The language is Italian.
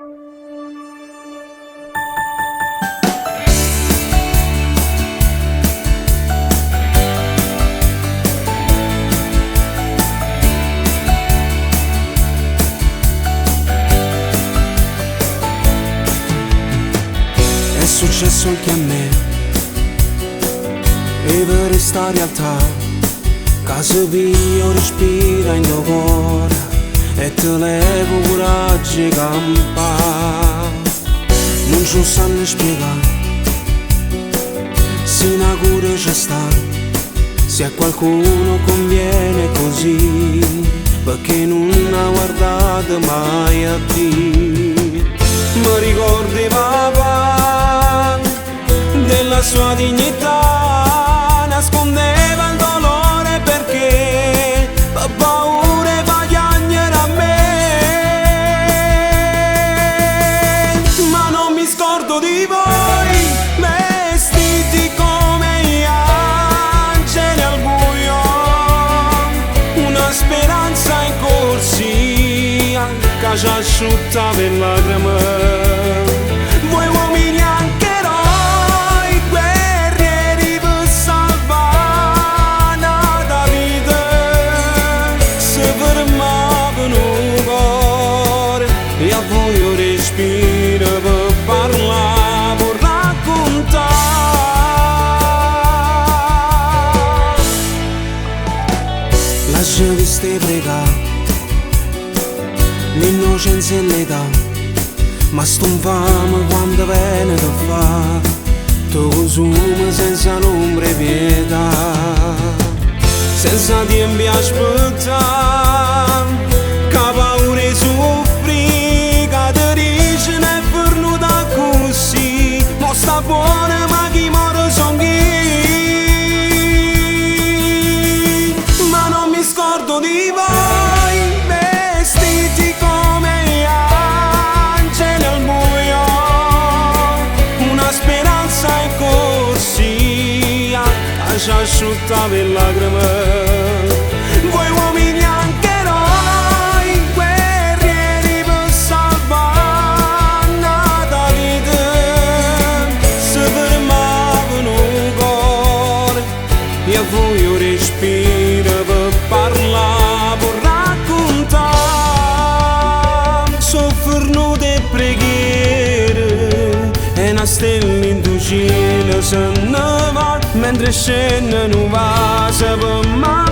È successo anche a me, e per sta realtà, caso io respira in tuo cuore e te levo coraggio e campa. Non ci sanno spiegare, se una cura c'è sta, se a qualcuno conviene così, perché non ha guardato mai a te. Mi ricordi papà della sua dignità, nascondeva il dolore perché ha paura di piangere a me. Ma non mi scordo di voi, vestiti come gli angeli al buio, una speranza in corsia che ci asciutta per lacrime. Voi uomini anche eroi, guerrieri per salvare la vita, se fermavano un cuore e a voi io respiro per parlare, per raccontare. Lasciami ste pregare, l'innocenza e l'età, ma stonfamo quando viene da fare, tu consumi senza l'ombra e pietà, senza tempi aspettare, che paura e soffri, che ti dice ne è venuta così, ma sta buona ma chi muore son chi. Ma non mi scordo di voi, vestiti come gli angeli al buio, una speranza in corsia che ci asciutta per lacrime. Voi uomini anche eroi, guerrieri per salvare la vita, se fermavano un cuore e a voi io respiro per parlare, per raccontare. Soffrono de preghiere e una stella in tu cielo se ne va, mentre scende un vaso per me.